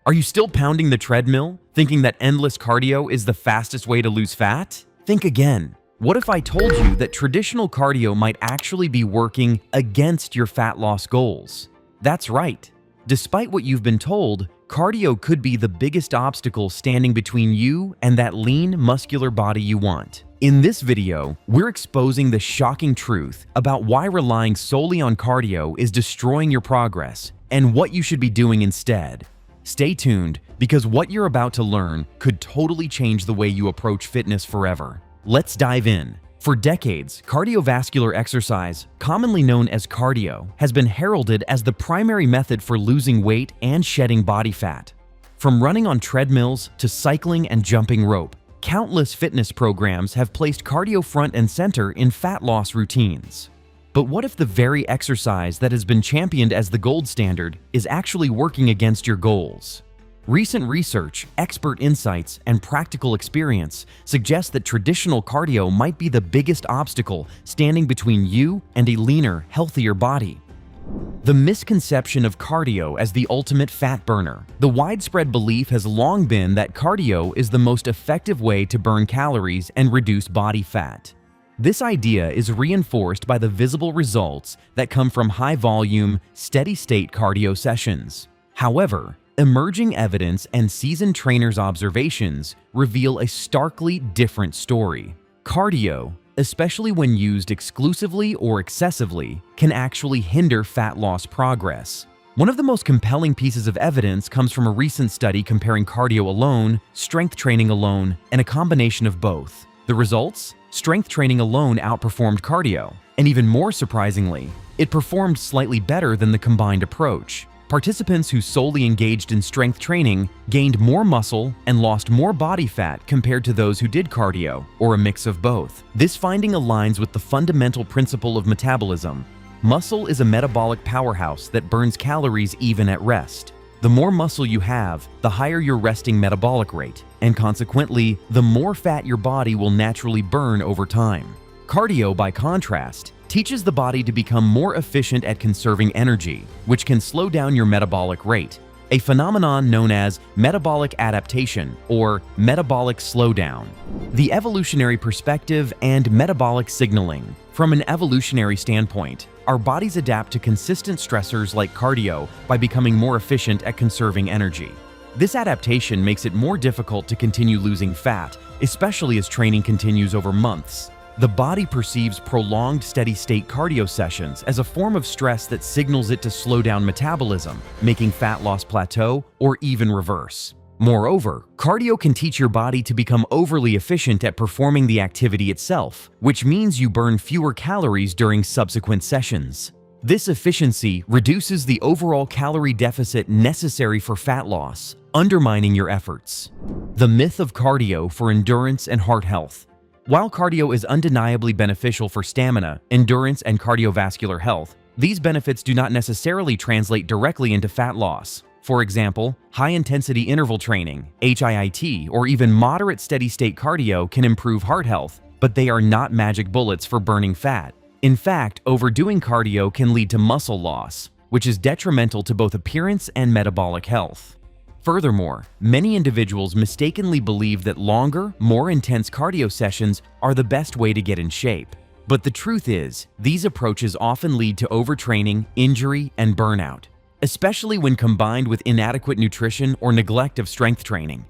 Are you still pounding the treadmill, thinking that endless cardio is the fastest way to lose fat? Think again. What if I told you that traditional cardio might actually be working against your fat loss goals? That's right. Despite what you've been told, cardio could be the biggest obstacle standing between you and that lean, muscular body you want. In this video, we're exposing the shocking truth about why relying solely on cardio is destroying your progress and what you should be doing instead. Stay tuned, because what you're about to learn could totally change the way you approach fitness forever. Let's dive in. For decades, cardiovascular exercise, commonly known as cardio, has been heralded as the primary method for losing weight and shedding body fat. From running on treadmills to cycling and jumping rope, countless fitness programs have placed cardio front and center in fat loss routines. But what if the very exercise that has been championed as the gold standard is actually working against your goals? Recent research, expert insights, and practical experience suggest that traditional cardio might be the biggest obstacle standing between you and a leaner, healthier body. The misconception of cardio as the ultimate fat burner. The widespread belief has long been that cardio is the most effective way to burn calories and reduce body fat. This idea is reinforced by the visible results that come from high-volume, steady-state cardio sessions. However, emerging evidence and seasoned trainers' observations reveal a starkly different story. Cardio, especially when used exclusively or excessively, can actually hinder fat loss progress. One of the most compelling pieces of evidence comes from a recent study comparing cardio alone, strength training alone, and a combination of both. The results? Strength training alone outperformed cardio, and even more surprisingly, it performed slightly better than the combined approach. Participants who solely engaged in strength training gained more muscle and lost more body fat compared to those who did cardio, or a mix of both. This finding aligns with the fundamental principle of metabolism. Muscle is a metabolic powerhouse that burns calories even at rest. The more muscle you have, the higher your resting metabolic rate, and consequently, the more fat your body will naturally burn over time. Cardio, by contrast, teaches the body to become more efficient at conserving energy, which can slow down your metabolic rate, a phenomenon known as metabolic adaptation or metabolic slowdown. The evolutionary perspective and metabolic signaling. From an evolutionary standpoint, our bodies adapt to consistent stressors like cardio by becoming more efficient at conserving energy. This adaptation makes it more difficult to continue losing fat, especially as training continues over months. The body perceives prolonged steady-state cardio sessions as a form of stress that signals it to slow down metabolism, making fat loss plateau or even reverse. Moreover, cardio can teach your body to become overly efficient at performing the activity itself, which means you burn fewer calories during subsequent sessions. This efficiency reduces the overall calorie deficit necessary for fat loss, undermining your efforts. The myth of cardio for endurance and heart health. While cardio is undeniably beneficial for stamina, endurance, and cardiovascular health, these benefits do not necessarily translate directly into fat loss. For example, high-intensity interval training, HIIT, or even moderate steady-state cardio can improve heart health, but they are not magic bullets for burning fat. In fact, overdoing cardio can lead to muscle loss, which is detrimental to both appearance and metabolic health. Furthermore, many individuals mistakenly believe that longer, more intense cardio sessions are the best way to get in shape. But the truth is, these approaches often lead to overtraining, injury, and burnout, especially when combined with inadequate nutrition or neglect of strength training.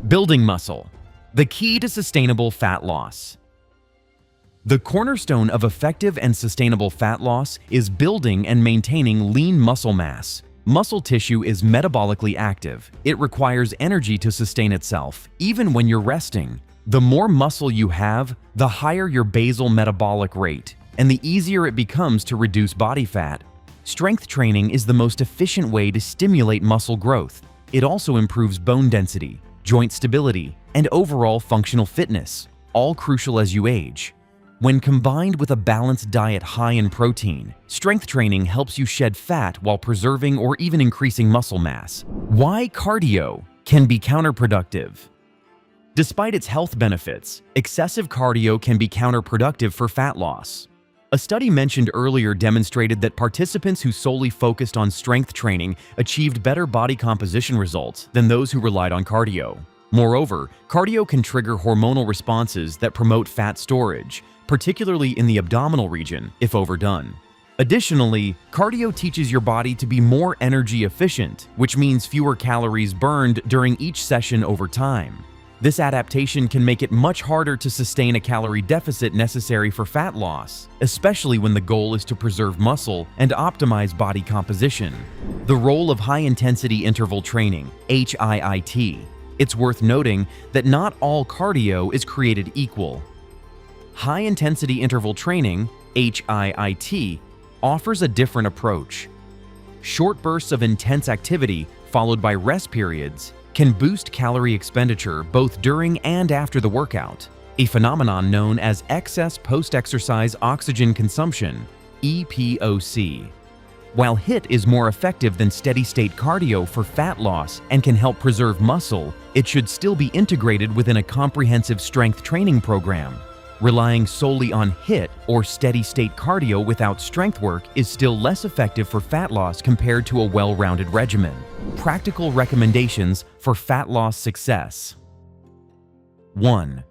Building muscle. The key to sustainable fat loss. The cornerstone of effective and sustainable fat loss is building and maintaining lean muscle mass. Muscle tissue is metabolically active. It requires energy to sustain itself, even when you're resting. The more muscle you have, the higher your basal metabolic rate, and the easier it becomes to reduce body fat. Strength training is the most efficient way to stimulate muscle growth. It also improves bone density, joint stability, and overall functional fitness, all crucial as you age. When combined with a balanced diet high in protein, strength training helps you shed fat while preserving or even increasing muscle mass. Why cardio can be counterproductive? Despite its health benefits, excessive cardio can be counterproductive for fat loss. A study mentioned earlier demonstrated that participants who solely focused on strength training achieved better body composition results than those who relied on cardio. Moreover, cardio can trigger hormonal responses that promote fat storage, particularly in the abdominal region if overdone. Additionally, cardio teaches your body to be more energy efficient, which means fewer calories burned during each session over time. This adaptation can make it much harder to sustain a calorie deficit necessary for fat loss, especially when the goal is to preserve muscle and optimize body composition. The role of high-intensity interval training, HIIT. It's worth noting that not all cardio is created equal. High-intensity interval training, HIIT, offers a different approach. Short bursts of intense activity, followed by rest periods, can boost calorie expenditure both during and after the workout, a phenomenon known as excess post-exercise oxygen consumption, EPOC. While HIIT is more effective than steady-state cardio for fat loss and can help preserve muscle, it should still be integrated within a comprehensive strength training program. Relying solely on HIIT or steady-state cardio without strength work is still less effective for fat loss compared to a well-rounded regimen. Practical recommendations for fat loss success. 1.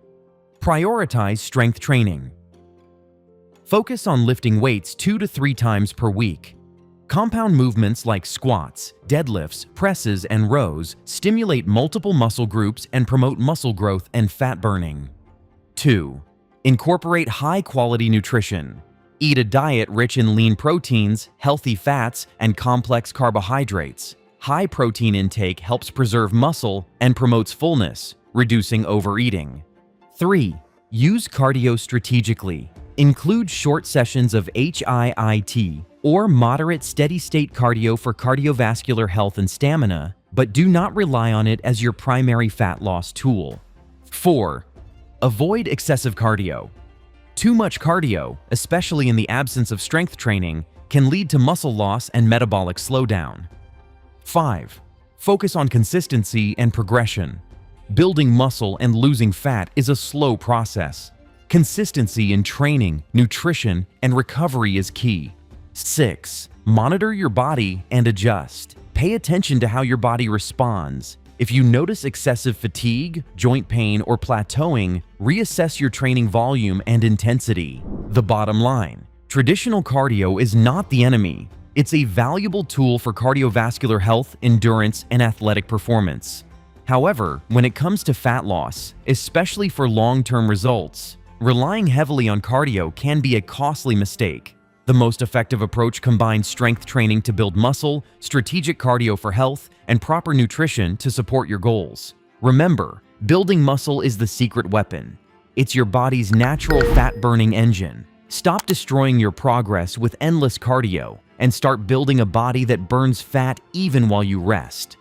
Prioritize strength training. Focus on lifting weights 2 to 3 times per week. Compound movements like squats, deadlifts, presses, and rows stimulate multiple muscle groups and promote muscle growth and fat burning. 2. Incorporate high-quality nutrition. Eat a diet rich in lean proteins, healthy fats, and complex carbohydrates. High protein intake helps preserve muscle and promotes fullness, reducing overeating. 3. Use cardio strategically. Include short sessions of HIIT or moderate steady-state cardio for cardiovascular health and stamina, but do not rely on it as your primary fat loss tool. 4. Avoid excessive cardio. Too much cardio, especially in the absence of strength training, can lead to muscle loss and metabolic slowdown. 5. Focus on consistency and progression. Building muscle and losing fat is a slow process. Consistency in training, nutrition, and recovery is key. 6. Monitor your body and adjust. Pay attention to how your body responds. If you notice excessive fatigue, joint pain, or plateauing, reassess your training volume and intensity. The bottom line: traditional cardio is not the enemy. It's a valuable tool for cardiovascular health, endurance, and athletic performance. However, when it comes to fat loss, especially for long-term results, relying heavily on cardio can be a costly mistake. The most effective approach combines strength training to build muscle, strategic cardio for health, and proper nutrition to support your goals. Remember, building muscle is the secret weapon. It's your body's natural fat-burning engine. Stop destroying your progress with endless cardio and start building a body that burns fat even while you rest.